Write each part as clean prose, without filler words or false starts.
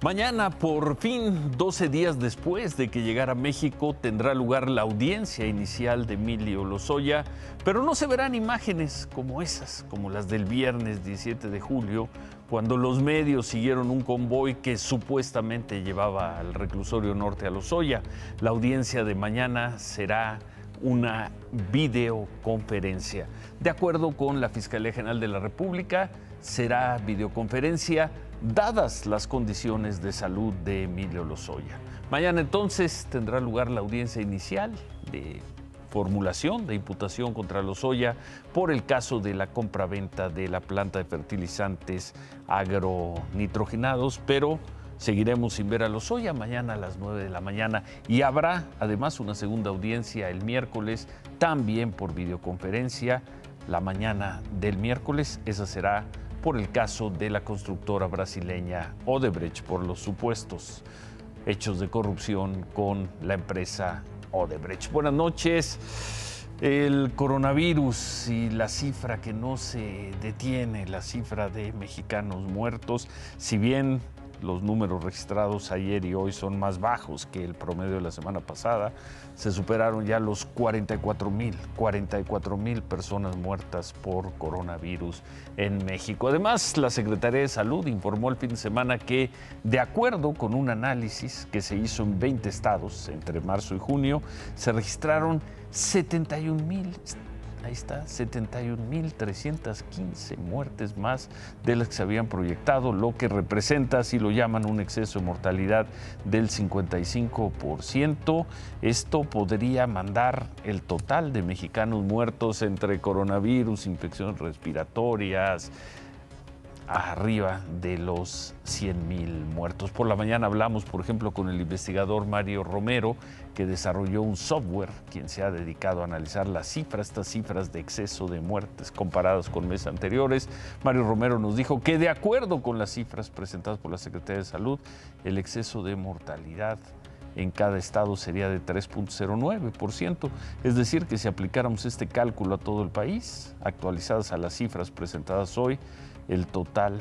Mañana, por fin, 12 días después de que llegara a México, tendrá lugar la audiencia inicial de Emilio Lozoya, pero no se verán imágenes como esas, como las del viernes 17 de julio, cuando los medios siguieron un convoy que supuestamente llevaba al reclusorio norte a Lozoya. La audiencia de mañana será una videoconferencia. De acuerdo con la Fiscalía General de la República, será videoconferencia dadas las condiciones de salud de Emilio Lozoya. Mañana entonces tendrá lugar la audiencia inicial de formulación de imputación contra Lozoya por el caso de la compraventa de la planta de fertilizantes agronitrogenados, pero seguiremos sin ver a Lozoya mañana a las 9 de la mañana y habrá además una segunda audiencia el miércoles, también por videoconferencia, la mañana del miércoles. Esa será por el caso de la constructora brasileña Odebrecht, por los supuestos hechos de corrupción con la empresa Odebrecht. Buenas noches. El coronavirus y la cifra que no se detiene, la cifra de mexicanos muertos, si bien los números registrados ayer y hoy son más bajos que el promedio de la semana pasada, se superaron ya los 44,000 personas muertas por coronavirus en México. Además, la Secretaría de Salud informó el fin de semana que, de acuerdo con un análisis que se hizo en 20 estados entre marzo y junio, se registraron 71,315 muertes más de las que se habían proyectado, lo que representa, así lo llaman, un exceso de mortalidad del 55%. Esto podría mandar el total de mexicanos muertos entre coronavirus, infecciones respiratorias, arriba de los 100,000 muertos. Por la mañana hablamos, por ejemplo, con el investigador Mario Romero, que desarrolló un software, quien se ha dedicado a analizar estas cifras de exceso de muertes comparadas con meses anteriores. Mario Romero nos dijo que, de acuerdo con las cifras presentadas por la Secretaría de Salud, el exceso de mortalidad en cada estado sería de 3,09%, es decir, que si aplicáramos este cálculo a todo el país, actualizadas a las cifras presentadas hoy, el total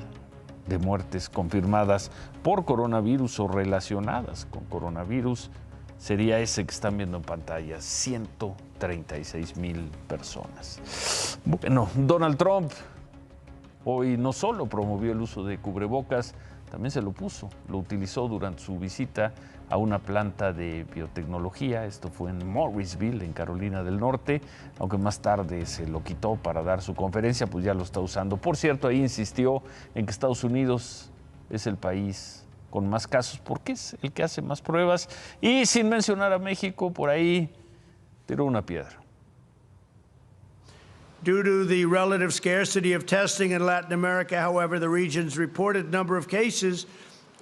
de muertes confirmadas por coronavirus o relacionadas con coronavirus sería ese que están viendo en pantalla, 136,000 personas. Bueno, Donald Trump hoy no solo promovió el uso de cubrebocas, también se lo puso, lo utilizó durante su visita a una planta de biotecnología. Esto fue en Morrisville, en Carolina del Norte, aunque más tarde se lo quitó para dar su conferencia, pues ya lo está usando. Por cierto, ahí insistió en que Estados Unidos es el país con más casos porque es el que hace más pruebas, y sin mencionar a México, por ahí tiró una piedra. Due to the relative scarcity of testing in Latin America, however, the region's reported number of cases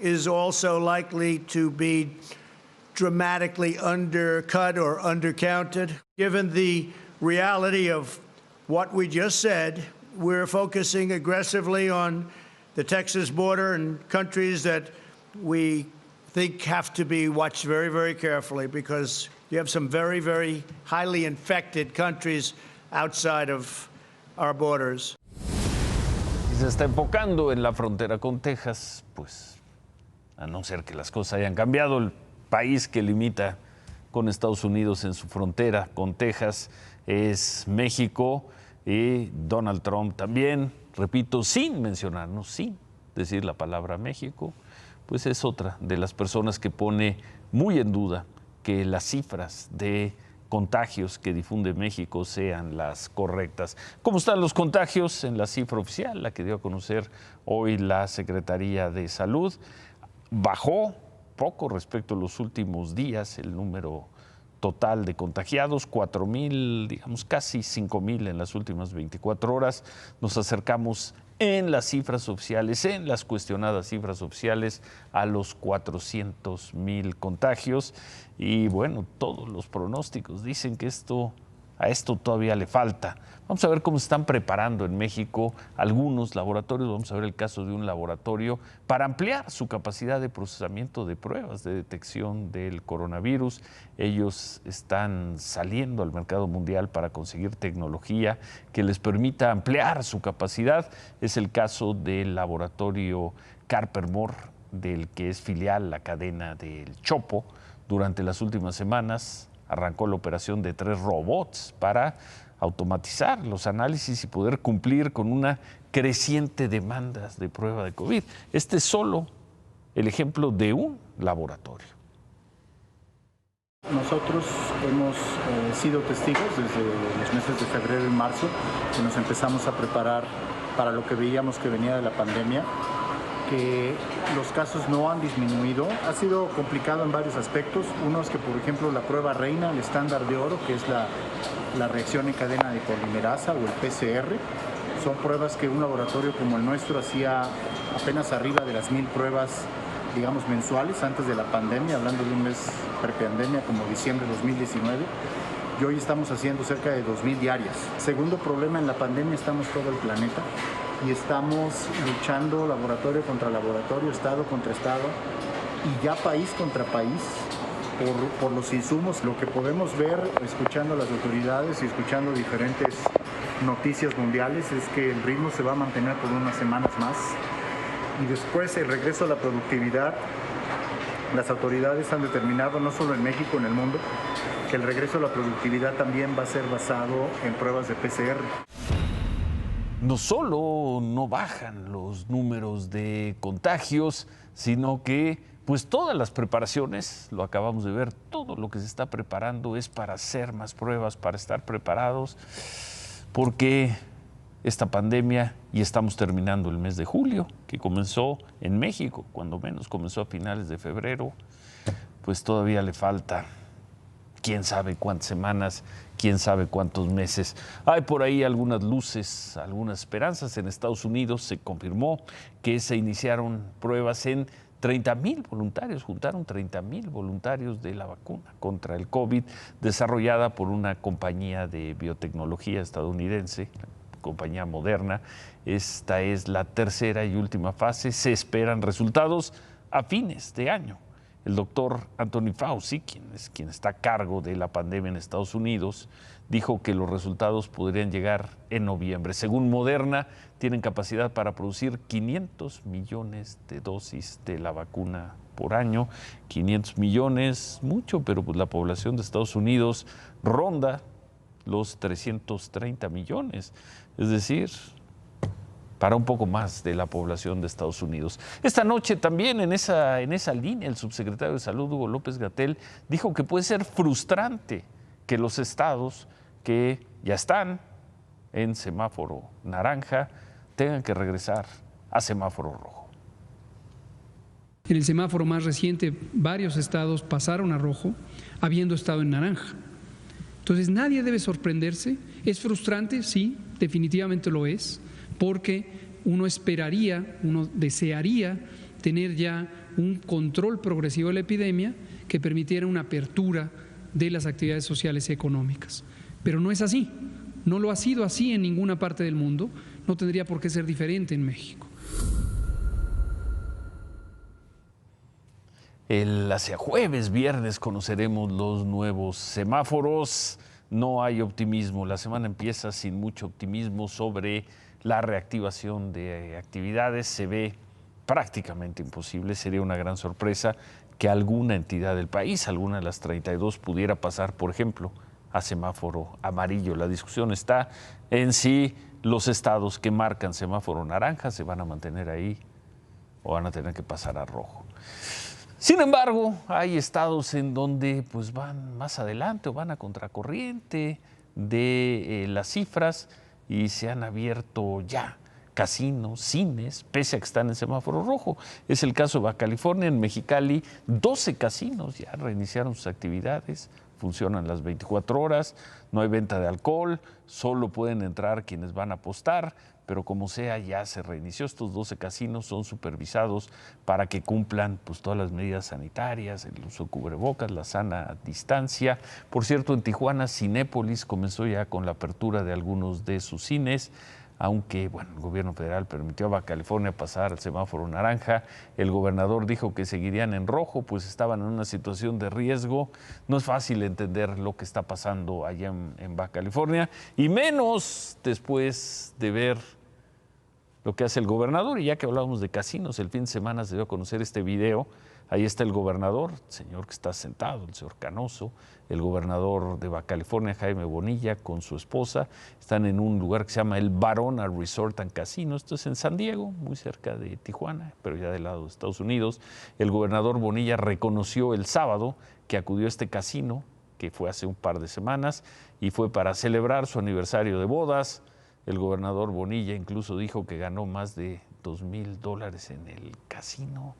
is also likely to be dramatically undercut or undercounted. Given the reality of what we just said, we're focusing aggressively on the Texas border and countries that we think have to be watched very, very carefully, because you have some very, very highly infected countries outside of our borders. Y se está enfocando en la frontera con Texas, pues a no ser que las cosas hayan cambiado, el país que limita con Estados Unidos en su frontera con Texas es México, y Donald Trump también, repito, sin mencionarnos, sin decir la palabra México, pues es otra de las personas que pone muy en duda que las cifras de contagios que difunde México sean las correctas. ¿Cómo están los contagios en la cifra oficial, la que dio a conocer hoy la Secretaría de Salud? Bajó poco respecto a los últimos días el número total de contagiados, 4,000, digamos casi 5,000 en las últimas 24 horas. Nos acercamos en las cifras oficiales, en las cuestionadas cifras oficiales, a los 400,000 contagios. Y bueno, todos los pronósticos dicen que a esto todavía le falta. Vamos a ver cómo se están preparando en México algunos laboratorios. Vamos a ver el caso de un laboratorio para ampliar su capacidad de procesamiento de pruebas de detección del coronavirus. Ellos están saliendo al mercado mundial para conseguir tecnología que les permita ampliar su capacidad. Es el caso del laboratorio Carper More del que es filial la cadena del Chopo. Durante las últimas semanas arrancó la operación de 3 robots para automatizar los análisis y poder cumplir con una creciente demanda de prueba de COVID. Este es solo el ejemplo de un laboratorio. Nosotros hemos sido testigos desde los meses de febrero y marzo que nos empezamos a preparar para lo que veíamos que venía de la pandemia, que los casos no han disminuido. Ha sido complicado en varios aspectos. Uno es que, por ejemplo, la prueba reina, el estándar de oro, que es la reacción en cadena de polimerasa o el PCR, son pruebas que un laboratorio como el nuestro hacía apenas arriba de las 1000 pruebas, digamos, mensuales antes de la pandemia, hablando de un mes prepandemia como diciembre de 2019, y hoy estamos haciendo cerca de 2000 diarias. Segundo problema, en la pandemia estamos todo el planeta y estamos luchando laboratorio contra laboratorio, estado contra estado y ya país contra país por los insumos. Lo que podemos ver escuchando a las autoridades y escuchando diferentes noticias mundiales es que el ritmo se va a mantener por unas semanas más. Y después el regreso a la productividad, las autoridades han determinado, no solo en México, en el mundo, que el regreso a la productividad también va a ser basado en pruebas de PCR. No solo no bajan los números de contagios, sino que pues todas las preparaciones, lo acabamos de ver, todo lo que se está preparando es para hacer más pruebas, para estar preparados, porque esta pandemia, y estamos terminando el mes de julio, que comenzó en México, cuando menos comenzó a finales de febrero, pues todavía le falta quién sabe cuántas semanas, quién sabe cuántos meses. Hay por ahí algunas luces, algunas esperanzas. En Estados Unidos se confirmó que se iniciaron pruebas en 30,000 voluntarios, juntaron 30,000 voluntarios de la vacuna contra el COVID, desarrollada por una compañía de biotecnología estadounidense, compañía Moderna. Esta es la tercera y última fase. Se esperan resultados a fines de año. El doctor Anthony Fauci, quien está a cargo de la pandemia en Estados Unidos, dijo que los resultados podrían llegar en noviembre. Según Moderna, tienen capacidad para producir 500 millones de dosis de la vacuna por año. 500 millones, mucho, pero pues la población de Estados Unidos ronda los 330 millones. Es decir, para un poco más de la población de Estados Unidos. Esta noche también en esa línea el subsecretario de Salud, Hugo López-Gatell, dijo que puede ser frustrante que los estados que ya están en semáforo naranja tengan que regresar a semáforo rojo. En el semáforo más reciente, varios estados pasaron a rojo, habiendo estado en naranja. Entonces, nadie debe sorprenderse. ¿Es frustrante? Sí, definitivamente lo es, porque uno esperaría, uno desearía tener ya un control progresivo de la epidemia que permitiera una apertura de las actividades sociales y económicas. Pero no es así, no lo ha sido así en ninguna parte del mundo, no tendría por qué ser diferente en México. Hacia jueves, viernes conoceremos los nuevos semáforos. No hay optimismo, la semana empieza sin mucho optimismo sobre la reactivación de actividades. Se ve prácticamente imposible, sería una gran sorpresa que alguna entidad del país, alguna de las 32, pudiera pasar, por ejemplo, a semáforo amarillo. La discusión está en si los estados que marcan semáforo naranja se van a mantener ahí o van a tener que pasar a rojo. Sin embargo, hay estados en donde pues van más adelante o van a contracorriente de las cifras y se han abierto ya casinos, cines, pese a que están en semáforo rojo. Es el caso de Baja California. En Mexicali, 12 casinos ya reiniciaron sus actividades, funcionan las 24 horas, no hay venta de alcohol, solo pueden entrar quienes van a apostar, pero como sea ya se reinició. Estos 12 casinos son supervisados para que cumplan pues todas las medidas sanitarias, el uso de cubrebocas, la sana distancia. Por cierto, en Tijuana, Cinépolis comenzó ya con la apertura de algunos de sus cines, aunque bueno, el gobierno federal permitió a Baja California pasar al semáforo naranja. El gobernador dijo que seguirían en rojo, pues estaban en una situación de riesgo. No es fácil entender lo que está pasando allá en Baja California, y menos después de ver lo que hace el gobernador. Y ya que hablábamos de casinos, el fin de semana se dio a conocer este video. Ahí está el gobernador, el señor que está sentado, el señor Canoso, el gobernador de Baja California, Jaime Bonilla, con su esposa. Están en un lugar que se llama el Barona Resort and Casino. Esto es en San Diego, muy cerca de Tijuana, pero ya del lado de Estados Unidos. El gobernador Bonilla reconoció el sábado que acudió a este casino, que fue hace un par de semanas, y fue para celebrar su aniversario de bodas. El gobernador Bonilla incluso dijo que ganó más de $2,000 en el casino.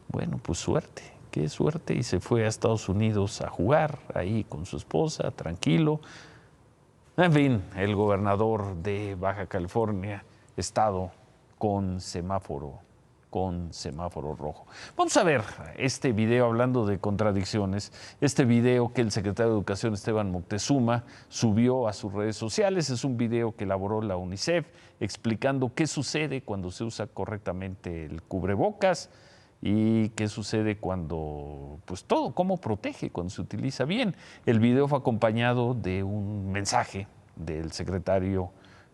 Bueno, pues suerte, qué suerte. Y se fue a Estados Unidos a jugar ahí con su esposa, tranquilo. En fin, el gobernador de Baja California, estado con semáforo rojo. Vamos a ver este video hablando de contradicciones, este video que el secretario de Educación, Esteban Moctezuma, subió a sus redes sociales. Es un video que elaboró la UNICEF explicando qué sucede cuando se usa correctamente el cubrebocas y qué sucede cuando, pues todo, cómo protege cuando se utiliza bien. El video fue acompañado de un mensaje del secretario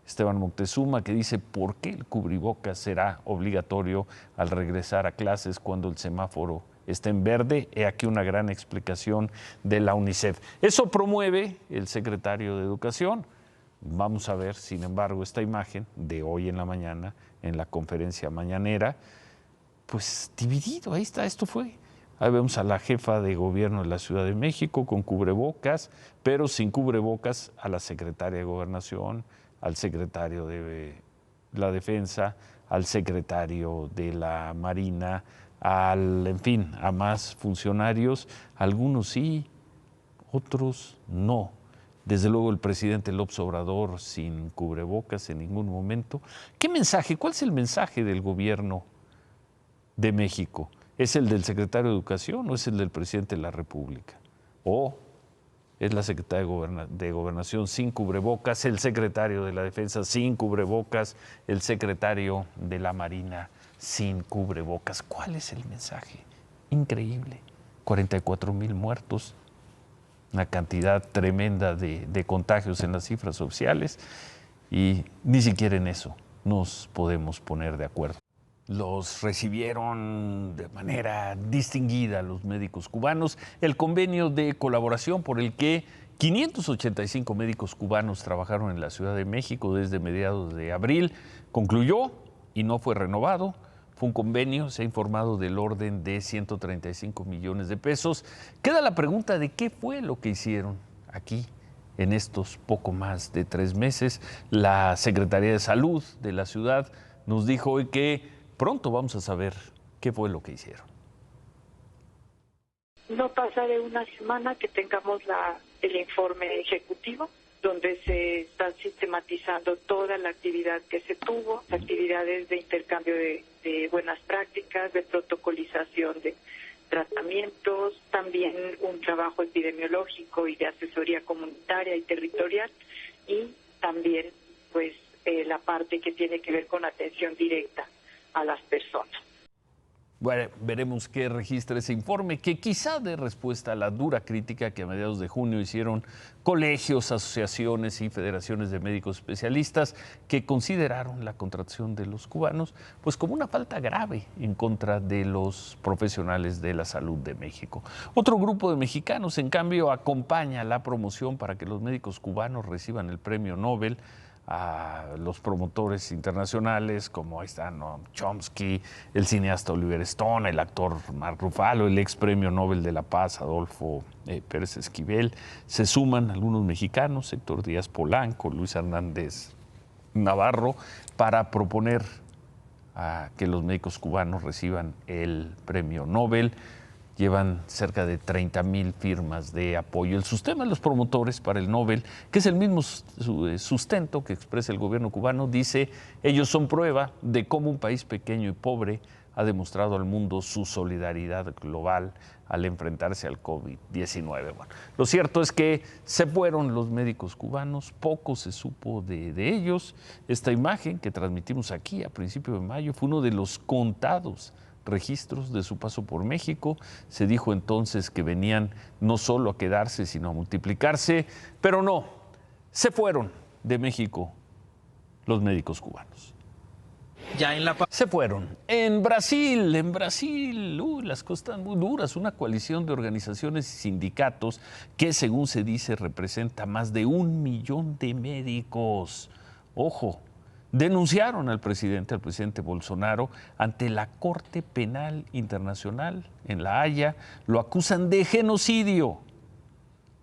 Esteban Moctezuma, que dice por qué el cubrebocas será obligatorio al regresar a clases cuando el semáforo está en verde. He aquí una gran explicación de la UNICEF. Eso promueve el secretario de Educación. Vamos a ver, sin embargo, esta imagen de hoy en la mañana, en la conferencia mañanera, pues dividido. Ahí está, esto fue. Ahí vemos a la jefa de gobierno de la Ciudad de México con cubrebocas, pero sin cubrebocas a la secretaria de Gobernación, al secretario de la Defensa, al secretario de la Marina, en fin, a más funcionarios, algunos sí, otros no. Desde luego el presidente López Obrador sin cubrebocas en ningún momento. ¿Qué mensaje? ¿Cuál es el mensaje del gobierno de México? ¿Es el del secretario de Educación o es el del presidente de la República? ¿O es la secretaria de Gobernación sin cubrebocas, el secretario de la Defensa sin cubrebocas, el secretario de la Marina sin cubrebocas? ¿Cuál es el mensaje? Increíble. 44,000 muertos, una cantidad tremenda de contagios en las cifras oficiales, y ni siquiera en eso nos podemos poner de acuerdo. Los recibieron de manera distinguida los médicos cubanos. El convenio de colaboración por el que 585 médicos cubanos trabajaron en la Ciudad de México desde mediados de abril concluyó y no fue renovado. Fue un convenio, se ha informado, del orden de 135 millones de pesos. Queda la pregunta de qué fue lo que hicieron aquí en estos poco más de 3 meses. La Secretaría de Salud de la ciudad nos dijo hoy que pronto vamos a saber qué fue lo que hicieron. No pasa de una semana que tengamos el informe ejecutivo, donde se está sistematizando toda la actividad que se tuvo, actividades de intercambio de buenas prácticas, de protocolización de tratamientos, también un trabajo epidemiológico y de asesoría comunitaria y territorial, y también pues la parte que tiene que ver con atención directa a las personas. Bueno, veremos qué registra ese informe, que quizá dé respuesta a la dura crítica que a mediados de junio hicieron colegios, asociaciones y federaciones de médicos especialistas, que consideraron la contratación de los cubanos pues como una falta grave en contra de los profesionales de la salud de México. Otro grupo de mexicanos, en cambio, acompaña la promoción para que los médicos cubanos reciban el premio Nobel a los promotores internacionales, como ahí están Noam Chomsky, el cineasta Oliver Stone, el actor Mark Ruffalo, el ex premio Nobel de la Paz Adolfo Pérez Esquivel. Se suman algunos mexicanos, Héctor Díaz Polanco, Luis Hernández Navarro, para proponer a que los médicos cubanos reciban el premio Nobel. Llevan cerca de 30,000 firmas de apoyo. El sustento de los promotores para el Nobel, que es el mismo sustento que expresa el gobierno cubano, dice: ellos son prueba de cómo un país pequeño y pobre ha demostrado al mundo su solidaridad global al enfrentarse al COVID-19. Bueno, lo cierto es que se fueron los médicos cubanos, poco se supo de ellos. Esta imagen que transmitimos aquí a principios de mayo fue uno de los contados registros de su paso por México. Se dijo entonces que venían no solo a quedarse, sino a multiplicarse, pero no, se fueron de México los médicos cubanos. ya en la... Se fueron. En Brasil, las cosas están muy duras. Una coalición de organizaciones y sindicatos que, según se dice, representa más de 1 millón de médicos. Ojo, denunciaron al presidente Bolsonaro, ante la Corte Penal Internacional en La Haya. Lo acusan de genocidio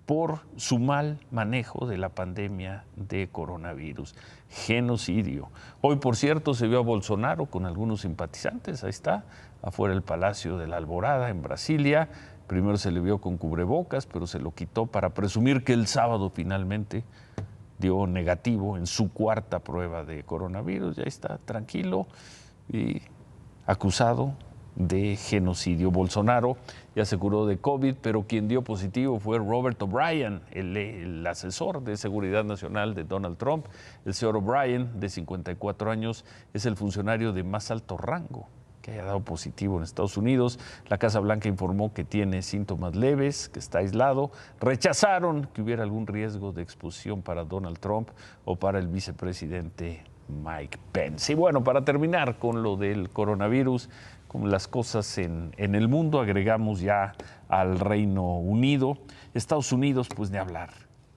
por su mal manejo de la pandemia de coronavirus. Genocidio. Hoy, por cierto, se vio a Bolsonaro con algunos simpatizantes, ahí está, afuera del Palacio de la Alborada, en Brasilia. Primero se le vio con cubrebocas, pero se lo quitó para presumir que el sábado finalmente dio negativo en su 4ª prueba de coronavirus. Ya está, tranquilo y acusado de genocidio. Bolsonaro ya se curó de COVID, pero quien dio positivo fue Robert O'Brien, el asesor de seguridad nacional de Donald Trump. El señor O'Brien, de 54 años, es el funcionario de más alto rango que haya dado positivo en Estados Unidos. La Casa Blanca informó que tiene síntomas leves, que está aislado. Rechazaron que hubiera algún riesgo de exposición para Donald Trump o para el vicepresidente Mike Pence. Y bueno, para terminar con lo del coronavirus, como las cosas en el mundo, agregamos ya al Reino Unido. Estados Unidos, pues ni hablar,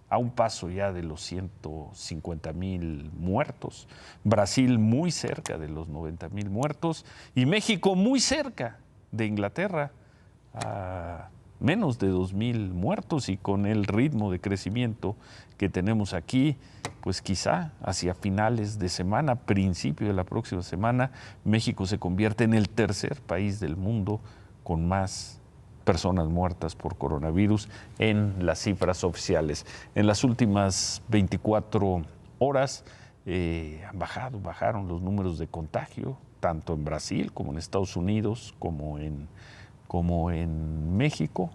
a un paso ya de los 150,000 muertos. Brasil muy cerca de los 90,000 muertos. Y México muy cerca de Inglaterra, a menos de 2,000 muertos. Y con el ritmo de crecimiento que tenemos aquí, pues quizá hacia finales de semana, principio de la próxima semana, México se convierte en el 3er país del mundo con más personas muertas por coronavirus en las cifras oficiales. En las últimas 24 horas bajaron los números de contagio, tanto en Brasil como en Estados Unidos, como en México.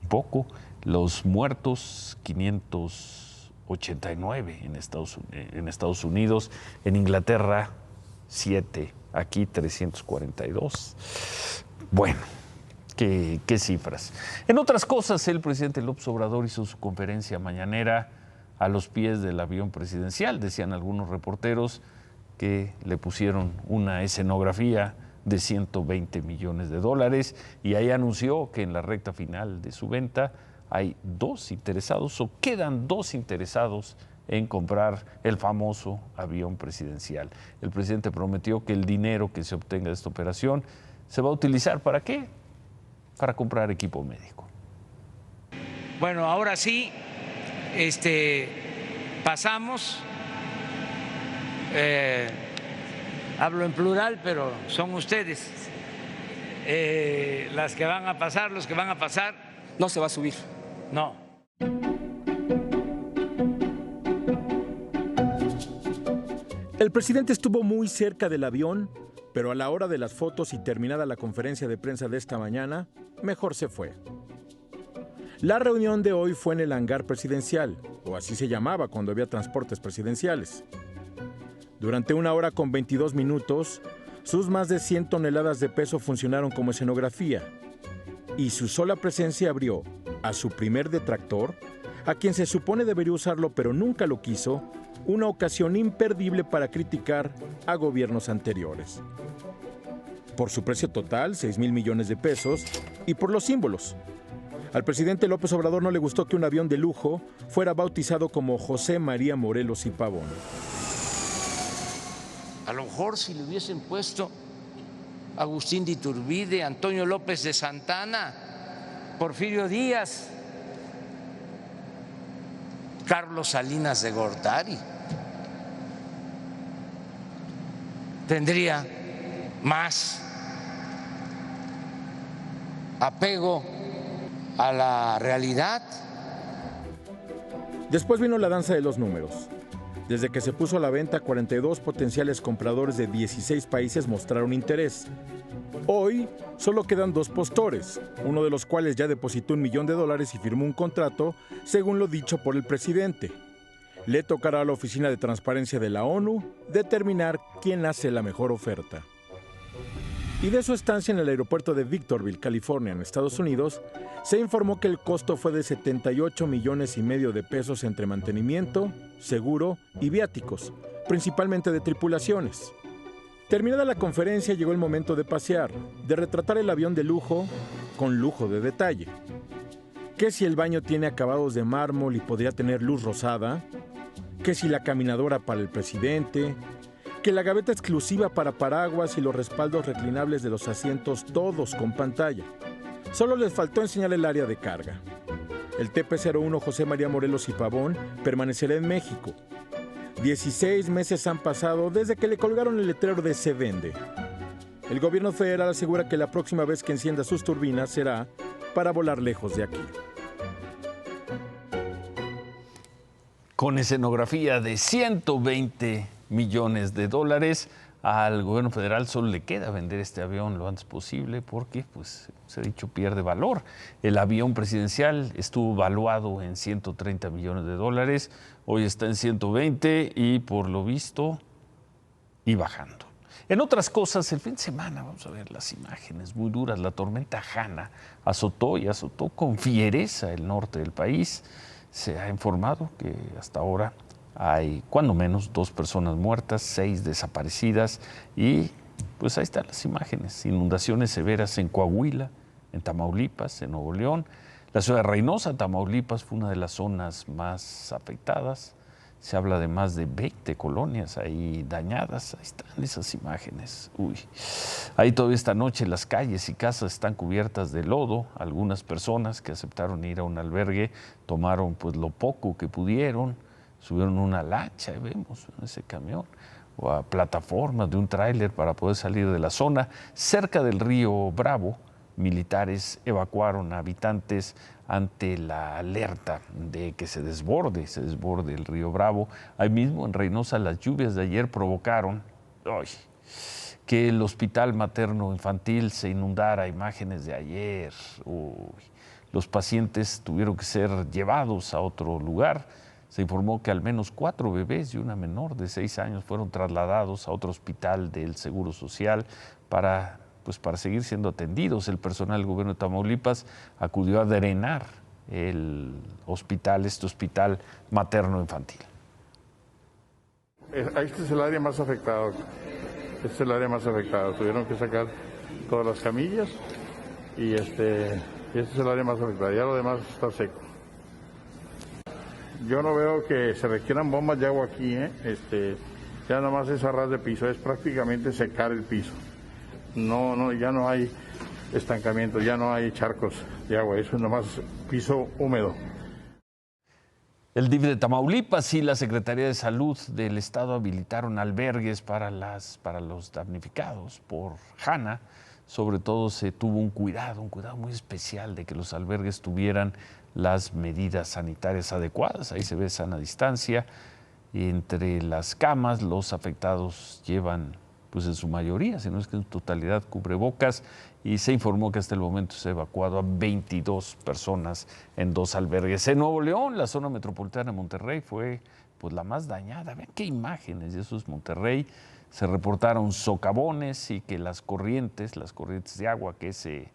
Poco. Los muertos, 589 en Estados Unidos, en Inglaterra 7, aquí 342. Bueno, qué cifras. En otras cosas, el presidente López Obrador hizo su conferencia mañanera a los pies del avión presidencial. Decían algunos reporteros que le pusieron una escenografía de $120 millones y ahí anunció que en la recta final de su venta hay 2 interesados o quedan 2 interesados en comprar el famoso avión presidencial. El presidente prometió que el dinero que se obtenga de esta operación se va a utilizar ¿para qué? Para comprar equipo médico. Bueno, ahora sí, pasamos, hablo en plural, pero son ustedes las que van a pasar, los que van a pasar. No se va a subir. No. El presidente estuvo muy cerca del avión, pero a la hora de las fotos y terminada la conferencia de prensa de esta mañana, mejor se fue. La reunión de hoy fue en el hangar presidencial, o así se llamaba cuando había transportes presidenciales. Durante 1 hora con 22 minutos, sus más de 100 toneladas de peso funcionaron como escenografía, y su sola presencia abrió a su primer detractor, a quien se supone debería usarlo pero nunca lo quiso, una ocasión imperdible para criticar a gobiernos anteriores. Por su precio total, 6,000 millones de pesos, y por los símbolos. Al presidente López Obrador no le gustó que un avión de lujo fuera bautizado como José María Morelos y Pavón. A lo mejor si le hubiesen puesto Agustín de Iturbide, Antonio López de Santana, Porfirio Díaz, Carlos Salinas de Gortari, tendría más apego a la realidad. Después vino la danza de los números. Desde que se puso a la venta, 42 potenciales compradores de 16 países mostraron interés. Hoy solo quedan 2 postores, uno de los cuales ya depositó $1 millón y firmó un contrato, según lo dicho por el presidente. Le tocará a la Oficina de Transparencia de la ONU determinar quién hace la mejor oferta. Y de su estancia en el aeropuerto de Victorville, California, en Estados Unidos, se informó que el costo fue de $78,5 millones entre mantenimiento, seguro y viáticos, principalmente de tripulaciones. Terminada la conferencia, llegó el momento de pasear, de retratar el avión de lujo con lujo de detalle. ¿Qué si el baño tiene acabados de mármol y podría tener luz rosada? ¿Qué si la caminadora para el presidente? ¿Que la gaveta exclusiva para paraguas y los respaldos reclinables de los asientos todos con pantalla? Solo les faltó enseñar el área de carga. El TP-01 José María Morelos y Pavón permanecerá en México. 16 meses han pasado desde que le colgaron el letrero de "se vende". El gobierno federal asegura que la próxima vez que encienda sus turbinas será para volar lejos de aquí. Con escenografía de 120 millones de dólares, al gobierno federal solo le queda vender este avión lo antes posible porque, pues, se ha dicho, pierde valor. El avión presidencial estuvo valuado en 130 millones de dólares, hoy está en 120 y por lo visto, y bajando. En otras cosas, el fin de semana, vamos a ver las imágenes muy duras, la tormenta Hanna azotó con fiereza el norte del país. Se ha informado que hasta ahora hay cuando menos 2 personas muertas, 6 desaparecidas y pues ahí están las imágenes. Inundaciones severas en Coahuila, en Tamaulipas, en Nuevo León. La ciudad de Reynosa, Tamaulipas, fue una de las zonas más afectadas. Se habla de más de 20 colonias ahí dañadas. Ahí están esas imágenes. Uy. Ahí todavía esta noche las calles y casas están cubiertas de lodo. Algunas personas que aceptaron ir a un albergue tomaron pues lo poco que pudieron. Subieron una lancha, vemos ese camión, o a plataformas de un tráiler para poder salir de la zona. Cerca del río Bravo, militares evacuaron a habitantes ante la alerta de que se desborde el río Bravo. Ahí mismo en Reynosa las lluvias de ayer provocaron que el hospital materno infantil se inundara. Imágenes de ayer. Los pacientes tuvieron que ser llevados a otro lugar. Se informó que al menos 4 bebés y una menor de 6 años fueron trasladados a otro hospital del Seguro Social para seguir siendo atendidos. El personal del gobierno de Tamaulipas acudió a drenar el hospital, este hospital materno infantil. Este es el área más afectada. Tuvieron que sacar todas las camillas y este es el área más afectada. Ya lo demás está seco. Yo no veo que se requieran bombas de agua aquí, ya nada más es a ras de piso, es prácticamente secar el piso. Ya no hay estancamiento, ya no hay charcos de agua, eso es nomás piso húmedo. El DIF de Tamaulipas y la Secretaría de Salud del Estado habilitaron albergues para los damnificados por Hanna. Sobre todo se tuvo un cuidado muy especial de que los albergues tuvieran las medidas sanitarias adecuadas. Ahí se ve sana distancia. Entre las camas, los afectados llevan, pues en su mayoría, si no es que en totalidad, cubrebocas, y se informó que hasta el momento se ha evacuado a 22 personas en 2 albergues. En Nuevo León, la zona metropolitana de Monterrey fue pues la más dañada. Vean qué imágenes, y eso es Monterrey. Se reportaron socavones y que las corrientes de agua que se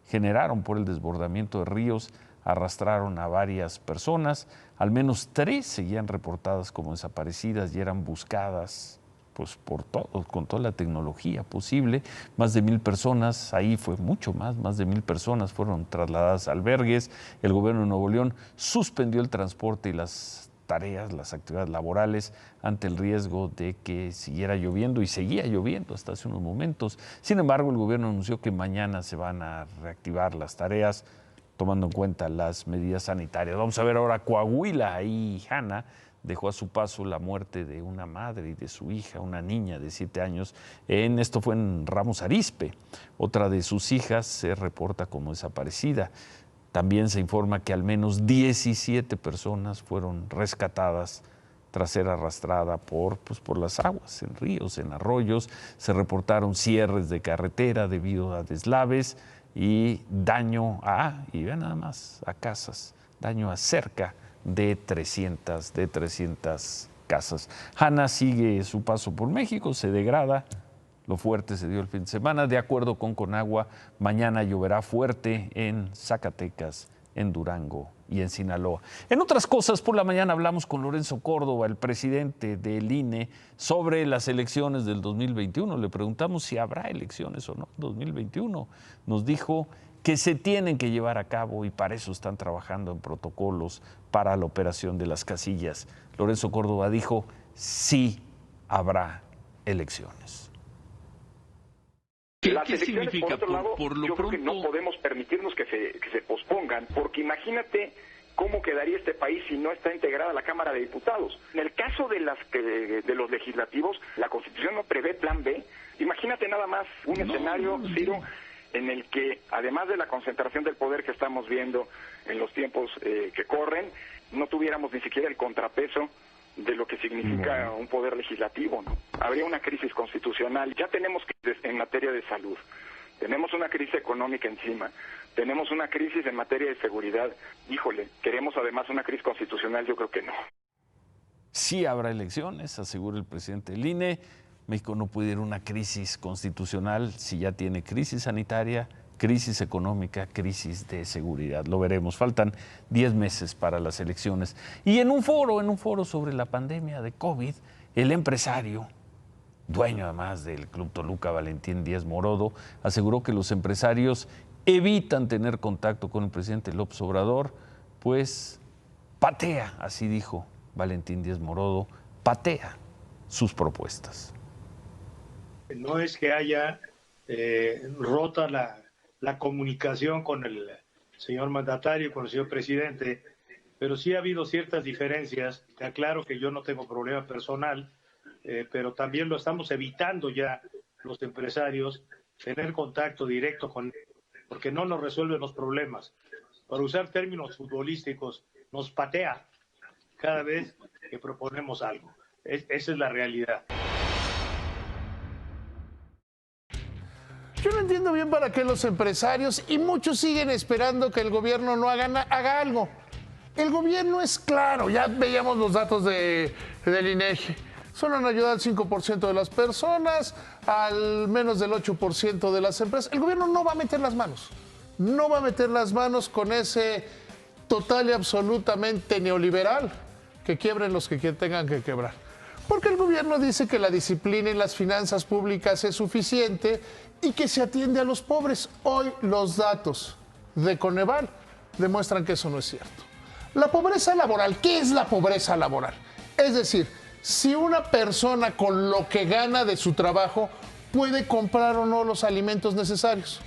generaron por el desbordamiento de ríos arrastraron a varias personas. Al menos 3 seguían reportadas como desaparecidas y eran buscadas pues por todos, con toda la tecnología posible. Más de 1,000 personas, ahí fue mucho más de 1,000 personas fueron trasladadas a albergues. El gobierno de Nuevo León suspendió el transporte y las tareas, las actividades laborales ante el riesgo de que siguiera lloviendo, y seguía lloviendo hasta hace unos momentos. Sin embargo, el gobierno anunció que mañana se van a reactivar las tareas tomando en cuenta las medidas sanitarias. Vamos a ver ahora Coahuila. Ahí Hanna dejó a su paso la muerte de una madre y de su hija, una niña de 7 años. Esto fue en Ramos Arizpe. Otra de sus hijas se reporta como desaparecida. También se informa que al menos 17 personas fueron rescatadas tras ser arrastrada por las aguas, en ríos, en arroyos. Se reportaron cierres de carretera debido a deslaves y daño y vean nada más, a casas, daño a cerca de 300 casas. Hanna sigue su paso por México, se degrada. Lo fuerte se dio el fin de semana. De acuerdo con Conagua, mañana lloverá fuerte en Zacatecas, en Durango y en Sinaloa. En otras cosas, por la mañana hablamos con Lorenzo Córdoba, el presidente del INE, sobre las elecciones del 2021. Le preguntamos si habrá elecciones o no en 2021. Nos dijo que se tienen que llevar a cabo y para eso están trabajando en protocolos para la operación de las casillas. Lorenzo Córdoba dijo, sí habrá elecciones. Las elecciones, por otro lado, yo creo que no podemos permitirnos que se pospongan, porque imagínate cómo quedaría este país si no está integrada la Cámara de Diputados. En el caso de los legislativos, la Constitución no prevé plan B. Imagínate nada más un escenario, Ciro, en el que, además de la concentración del poder que estamos viendo en los tiempos que corren, no tuviéramos ni siquiera el contrapeso de lo que significa un poder legislativo, ¿no? Habría una crisis constitucional. Ya tenemos crisis en materia de salud, tenemos una crisis económica encima, tenemos una crisis en materia de seguridad. Híjole, ¿queremos además una crisis constitucional? Yo creo que no. Sí habrá elecciones, asegura el presidente del INE. México no puede ir a una crisis constitucional si ya tiene crisis sanitaria, crisis económica, crisis de seguridad. Lo veremos. Faltan 10 meses para las elecciones. Y en un foro sobre la pandemia de COVID, el empresario, dueño además del Club Toluca, Valentín Díaz Morodo, aseguró que los empresarios evitan tener contacto con el presidente López Obrador, pues patea, así dijo Valentín Díaz Morodo, patea sus propuestas. No es que haya rota la comunicación con el señor mandatario, con el señor presidente, pero sí ha habido ciertas diferencias. Te aclaro que yo no tengo problema personal, pero también lo estamos evitando ya los empresarios, tener contacto directo con él, porque no nos resuelven los problemas. Para usar términos futbolísticos, nos patea cada vez que proponemos algo. Esa es la realidad. Yo no entiendo bien para qué los empresarios y muchos siguen esperando que el gobierno no haga algo. El gobierno es claro, ya veíamos los datos del INEGI. Solo han ayudado al 5% de las personas, al menos del 8% de las empresas. El gobierno no va a meter las manos. No va a meter las manos con ese total y absolutamente neoliberal que quiebren los que tengan que quebrar. Porque el gobierno dice que la disciplina en las finanzas públicas es suficiente y que se atiende a los pobres. Hoy los datos de Coneval demuestran que eso no es cierto. La pobreza laboral, ¿qué es la pobreza laboral? Es decir, si una persona con lo que gana de su trabajo puede comprar o no los alimentos necesarios.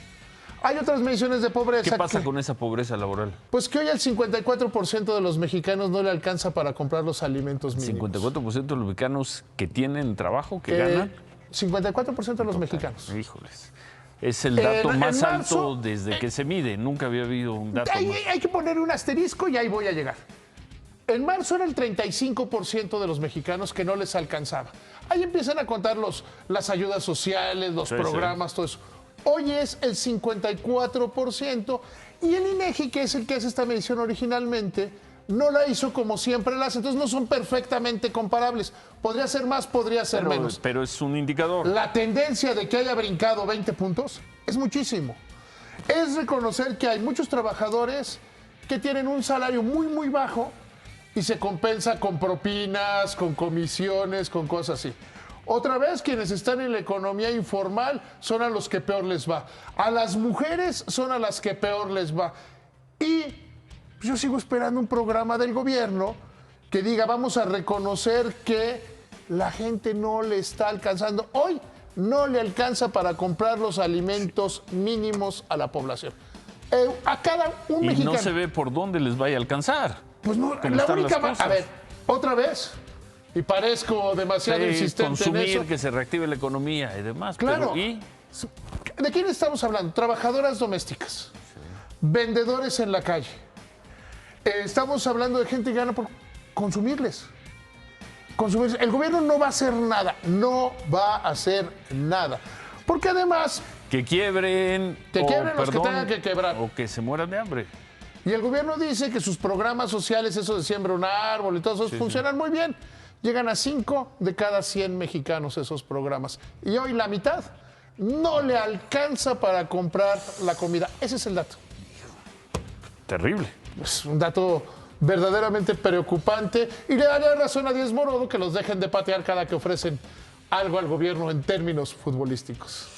Hay otras mediciones de pobreza. ¿Qué pasa con esa pobreza laboral? Pues que hoy al 54% de los mexicanos no le alcanza para comprar los alimentos mínimos. ¿54% de los mexicanos que tienen trabajo, que ganan? 54% de los mexicanos. Híjoles. Es el dato más alto desde que se mide. Nunca había habido un dato más. Hay que poner un asterisco y ahí voy a llegar. En marzo era el 35% de los mexicanos que no les alcanzaba. Ahí empiezan a contar las ayudas sociales, los programas, todo eso. Hoy es el 54% y el INEGI, que es el que hace esta medición originalmente, no la hizo como siempre la hace. Entonces no son perfectamente comparables. Podría ser más, podría ser menos. Pero es un indicador. La tendencia de que haya brincado 20 puntos es muchísimo. Es reconocer que hay muchos trabajadores que tienen un salario muy, muy bajo y se compensa con propinas, con comisiones, con cosas así. Otra vez, quienes están en la economía informal son a los que peor les va. A las mujeres son a las que peor les va. Y yo sigo esperando un programa del gobierno que diga, vamos a reconocer que la gente no le está alcanzando. Hoy no le alcanza para comprar los alimentos mínimos a la población. A cada un mexicano. Y no se ve por dónde les vaya a alcanzar. Pues no, la única... A ver, otra vez... Y parezco demasiado insistente consumir, en eso. Que se reactive la economía y demás. Claro. Pero, ¿y? ¿De quién estamos hablando? Trabajadoras domésticas, vendedores en la calle. Estamos hablando de gente que gana por consumirles. El gobierno no va a hacer nada, no va a hacer nada. Porque además... Que quiebren. Que quiebren los que tengan que quebrar. O que se mueran de hambre. Y el gobierno dice que sus programas sociales, eso de siembra un árbol y todo eso, funcionan muy bien. Llegan a 5 de cada 100 mexicanos esos programas. Y hoy la mitad no le alcanza para comprar la comida. Ese es el dato. Terrible. pues, un dato verdaderamente preocupante, y le daría razón a Díaz Morodo que los dejen de patear cada que ofrecen algo al gobierno en términos futbolísticos.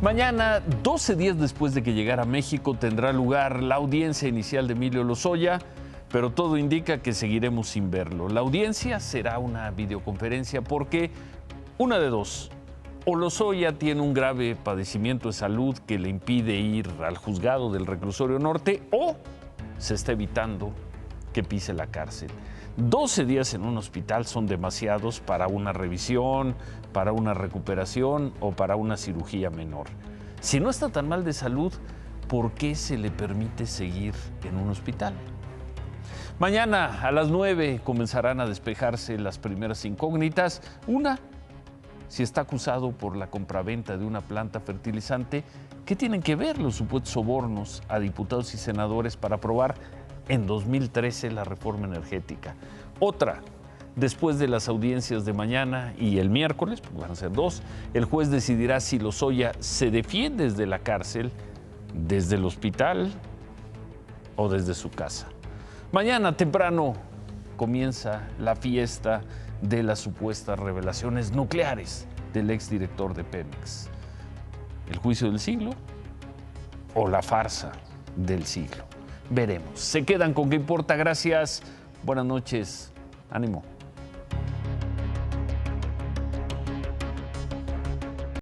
Mañana, 12 días después de que llegara a México, tendrá lugar la audiencia inicial de Emilio Lozoya, pero todo indica que seguiremos sin verlo. La audiencia será una videoconferencia porque una de dos: o Lozoya tiene un grave padecimiento de salud que le impide ir al juzgado del Reclusorio Norte, o se está evitando que pise la cárcel. 12 días en un hospital son demasiados para una revisión, para una recuperación o para una cirugía menor. Si no está tan mal de salud, ¿por qué se le permite seguir en un hospital? Mañana a las 9 comenzarán a despejarse las primeras incógnitas. Una, si está acusado por la compraventa de una planta fertilizante. ¿Qué tienen que ver los supuestos sobornos a diputados y senadores para aprobar en 2013 la reforma energética? Otra, después de las audiencias de mañana y el miércoles, porque van a ser 2, el juez decidirá si Lozoya se defiende desde la cárcel, desde el hospital o desde su casa. Mañana temprano comienza la fiesta de las supuestas revelaciones nucleares del exdirector de Pemex. ¿El juicio del siglo o la farsa del siglo? Veremos. Se quedan con ¿Qué importa? Gracias. Buenas noches. Ánimo.